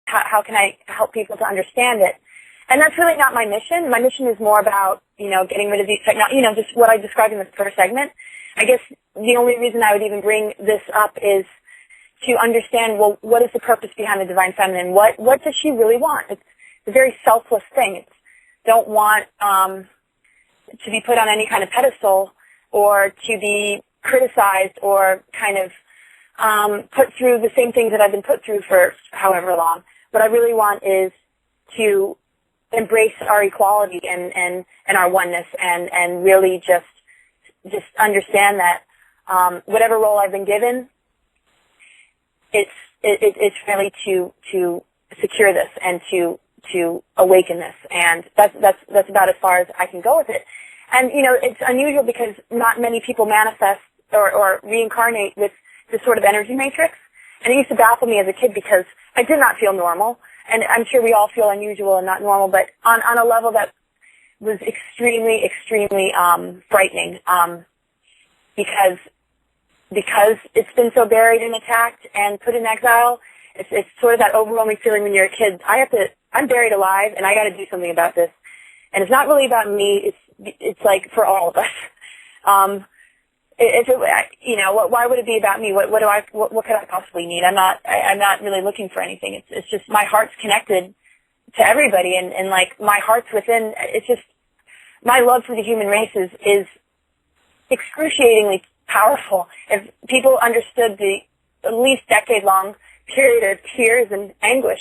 how can I help people to understand it? And that's really not my mission. My mission is more about, getting rid of these technology, just what I described in the first segment. I guess the only reason I would even bring this up is to understand, well, what is the purpose behind the divine feminine? What does she really want? It's a very selfless thing. It's don't want to be put on any kind of pedestal or to be criticized or kind of put through the same things that I've been put through for however long. What I really want is to embrace our equality and our oneness and really just understand that whatever role I've been given, it's really to secure this and to awaken this, and that's about as far as I can go with it. And it's unusual because not many people manifest or reincarnate with this sort of energy matrix, and it used to baffle me as a kid because I did not feel normal, and I'm sure we all feel unusual and not normal, but on a level that was extremely, extremely frightening because it's been so buried and attacked and put in exile. It's sort of that overwhelming feeling when you're a kid. I'm buried alive, and I got to do something about this. And it's not really about me. It's like for all of us. Why would it be about me? What could I possibly need? I'm not really looking for anything. It's just my heart's connected to everybody, and like my heart's within. It's just my love for the human race is excruciatingly powerful. If people understood the at least decade-long period of tears and anguish,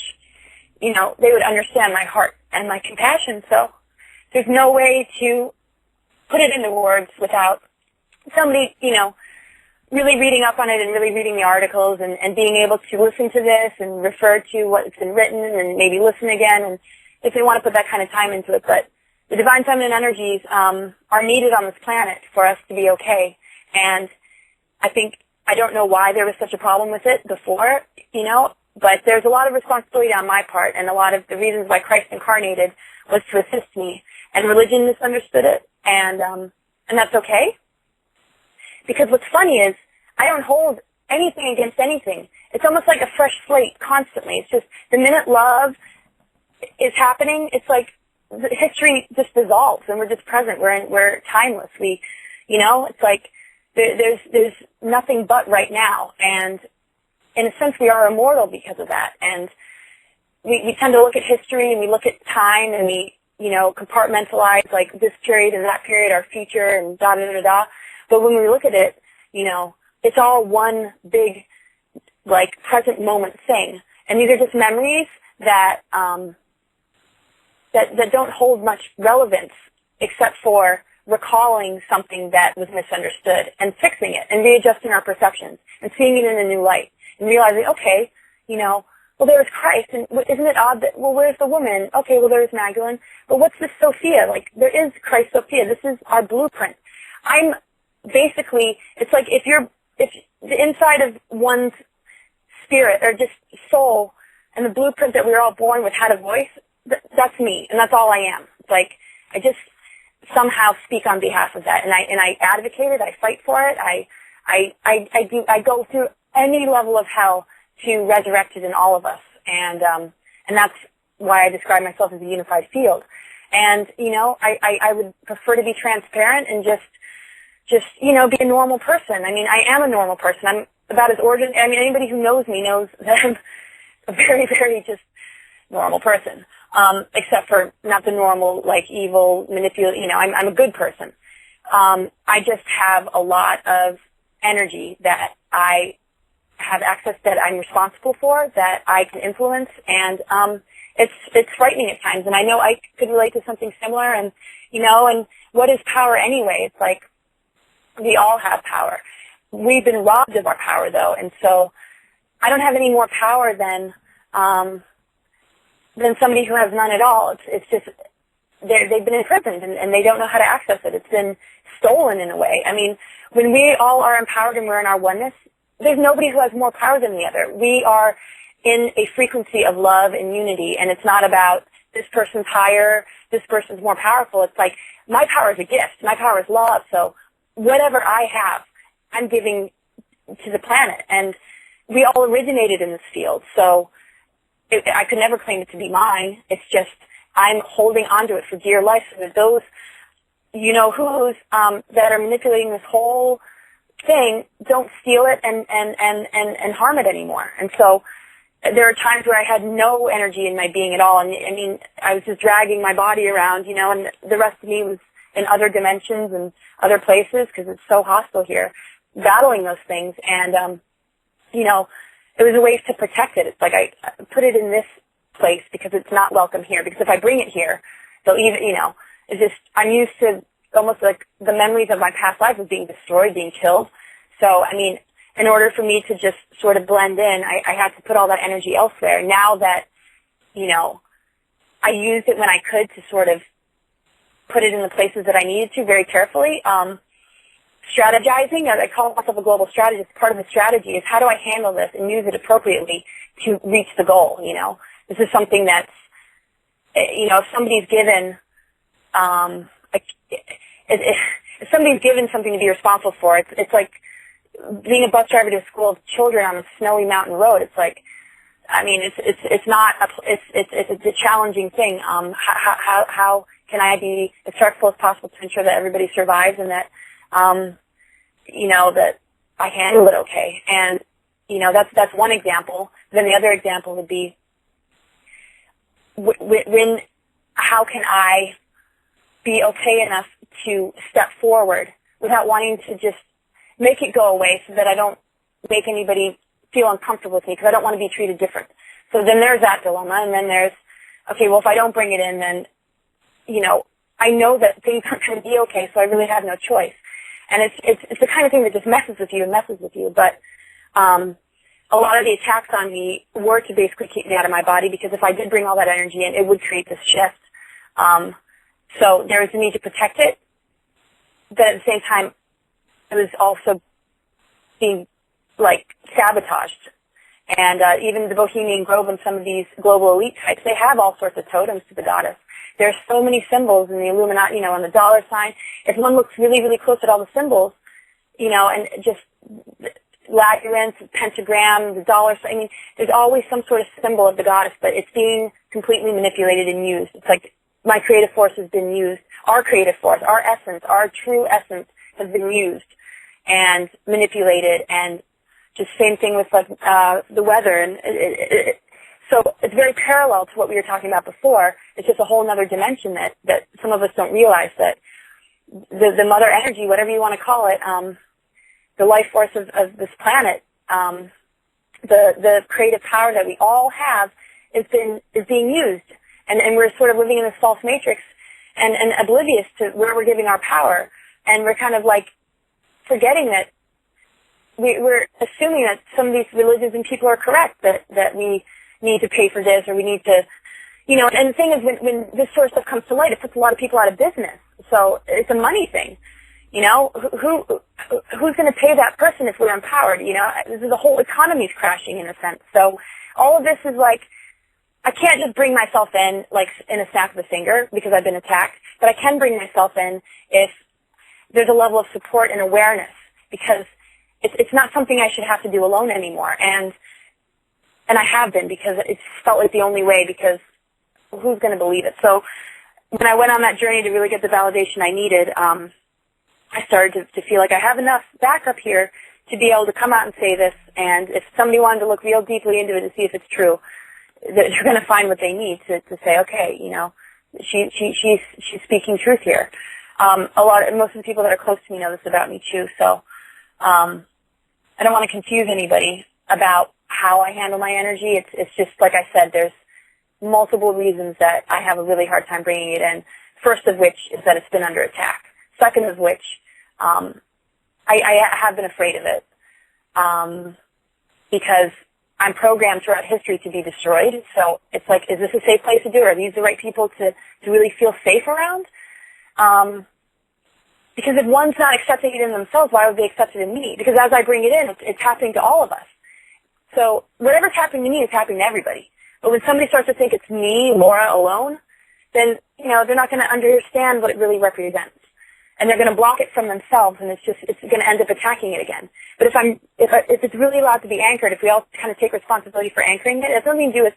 they would understand my heart and my compassion. So there's no way to put it into words without somebody, really reading up on it and really reading the articles and being able to listen to this and refer to what's been written and maybe listen again, and if they want to put that kind of time into it. But the divine feminine energies are needed on this planet for us to be okay. And I don't know why there was such a problem with it before, but there's a lot of responsibility on my part, and a lot of the reasons why Christ incarnated was to assist me. And religion misunderstood it, and that's okay. Because what's funny is I don't hold anything against anything. It's almost like a fresh slate constantly. It's just the minute love is happening, it's like history just dissolves, and we're just present. We're timeless. It's like there's nothing but right now, and in a sense we are immortal because of that. And we tend to look at history and we look at time and we compartmentalize like this period and that period, our future, and da da da da. But when we look at it, it's all one big like present moment thing, and these are just memories that that don't hold much relevance except for recalling something that was misunderstood and fixing it and readjusting our perceptions and seeing it in a new light and realizing, okay, well, there was Christ, and isn't it odd that, well, where's the woman? Okay, well, there's Magdalene, but what's this Sophia? Like, there is Christ Sophia. This is our blueprint. It's like if the inside of one's spirit or just soul and the blueprint that we were all born with had a voice, that's me, and that's all I am. It's like, I just somehow speak on behalf of that, and I advocate it, I fight for it, I go through any level of hell to resurrect it in all of us, and that's why I describe myself as a unified field. And I would prefer to be transparent and just be a normal person. I mean, I am a normal person. I'm about as ordinary. I mean, anybody who knows me knows that I'm a very, very just normal person, except for not the normal, like, evil, manipulative. I'm a good person. I just have a lot of energy that I have access, that I'm responsible for, that I can influence, and it's frightening at times. And I know I could relate to something similar. And and what is power anyway? It's like we all have power. We've been robbed of our power, though, and so I don't have any more power than somebody who has none at all. It's just they've been imprisoned and they don't know how to access it. It's been stolen in a way. I mean, when we all are empowered and we're in our oneness, there's nobody who has more power than the other. We are in a frequency of love and unity, and it's not about this person's higher, this person's more powerful. It's like, my power is a gift. My power is love. So whatever I have, I'm giving to the planet. And we all originated in this field. So I could never claim it to be mine. It's just I'm holding onto it for dear life so that those you-know-who's that are manipulating this whole thing don't steal it and harm it anymore. And so there are times where I had no energy in my being at all. And I mean, I was just dragging my body around, and the rest of me was in other dimensions and other places because it's so hostile here, battling those things. And, it was a way to protect it. It's like I put it in this place because it's not welcome here. Because if I bring it here, they'll even, it's just, I'm used to almost like the memories of my past life of being destroyed, being killed. So, I mean, in order for me to just sort of blend in, I had to put all that energy elsewhere. Now that, I used it when I could to sort of put it in the places that I needed to very carefully. Strategizing, I call myself a global strategist. Part of the strategy is how do I handle this and use it appropriately to reach the goal, This is something that's, if somebody's given, if somebody's given something to be responsible for, it's like being a bus driver to a school of children on a snowy mountain road. It's like, I mean, it's a challenging thing. How can I be as respectful as possible to ensure that everybody survives and that, that I handle it okay. And, that's one example. Then the other example would be how can I be okay enough to step forward without wanting to just make it go away so that I don't make anybody feel uncomfortable with me because I don't want to be treated different. So then there's that dilemma. And then there's, okay, well, if I don't bring it in, then, I know that things aren't going to be okay, so I really have no choice. And it's the kind of thing that just messes with you and messes with you. But a lot of the attacks on me were to basically keep me out of my body because if I did bring all that energy in, it would create this shift. So there was a need to protect it, but at the same time, it was also being, sabotaged. And even the Bohemian Grove and some of these global elite types, they have all sorts of totems to the goddess. There's so many symbols in the Illuminati, and the dollar sign. If one looks really, really close at all the symbols, and just labyrinth, pentagram, the dollar sign, I mean, there's always some sort of symbol of the goddess, but it's being completely manipulated and used. It's like my creative force has been used. Our creative force, our essence, our true essence has been used and manipulated, and just same thing with the weather. And so it's very parallel to what we were talking about before. It's just a whole other dimension that some of us don't realize, that the mother energy, whatever you want to call it, the life force of this planet, the creative power that we all have is being used. And we're sort of living in this false matrix and oblivious to where we're giving our power. And we're kind of forgetting that we're assuming that some of these religions and people are correct, that we need to pay for this or we need to, and the thing is when this sort of stuff comes to light, it puts a lot of people out of business. So it's a money thing. Who's going to pay that person if we're empowered? The whole economy's crashing in a sense. So all of this is I can't just bring myself in in a snap of a finger because I've been attacked, but I can bring myself in if there's a level of support and awareness, because it's not something I should have to do alone anymore. And I have been, because it's felt like the only way, because who's going to believe it? So when I went on that journey to really get the validation I needed, I started to feel like I have enough backup here to be able to come out and say this, and if somebody wanted to look real deeply into it to see if it's true, they're going to find what they need to say, okay, she's speaking truth here. Most of the people that are close to me know this about me too, so I don't want to confuse anybody about how I handle my energy. It's just, like I said, there's multiple reasons that I have a really hard time bringing it in. First of which is that it's been under attack. Second of which, I have been afraid of it because I'm programmed throughout history to be destroyed. So it's is this a safe place to do it? Are these the right people to really feel safe around? Because if one's not accepting it in themselves, why would they accept it in me? Because as I bring it in, it's happening to all of us. So whatever's happening to me is happening to everybody. But when somebody starts to think it's me, Laura, alone, then, they're not going to understand what it really represents. And they're going to block it from themselves, and it's going to end up attacking it again. But if it's really allowed to be anchored, if we all kind of take responsibility for anchoring it, it has nothing to do with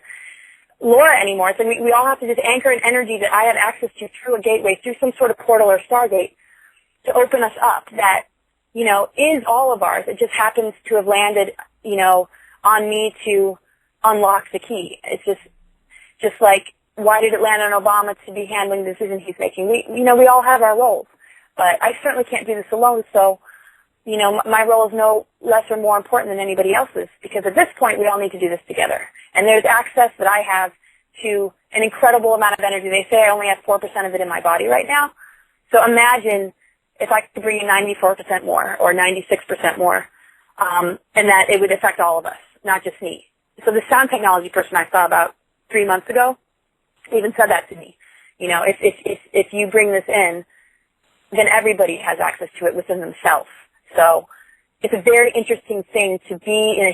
Laura anymore. So we all have to just anchor an energy that I have access to through a gateway, through some sort of portal or stargate to open us up that, you know, is all of ours. It just happens to have landed, you know, on me to unlock the key. It's just like, why did it land on Obama to be handling the decisions he's making? We all have our roles, but I certainly can't do this alone. So, you know, my role is no less or more important than anybody else's, because at this point we all need to do this together. And there's access that I have to an incredible amount of energy. They say I only have 4% of it in my body right now. So imagine if I could bring in 94% more or 96% more, and that it would affect all of us, not just me. So the sound technology person I saw about 3 months ago even said that to me. You know, if you bring this in, then everybody has access to it within themselves. So it's a very interesting thing to be in a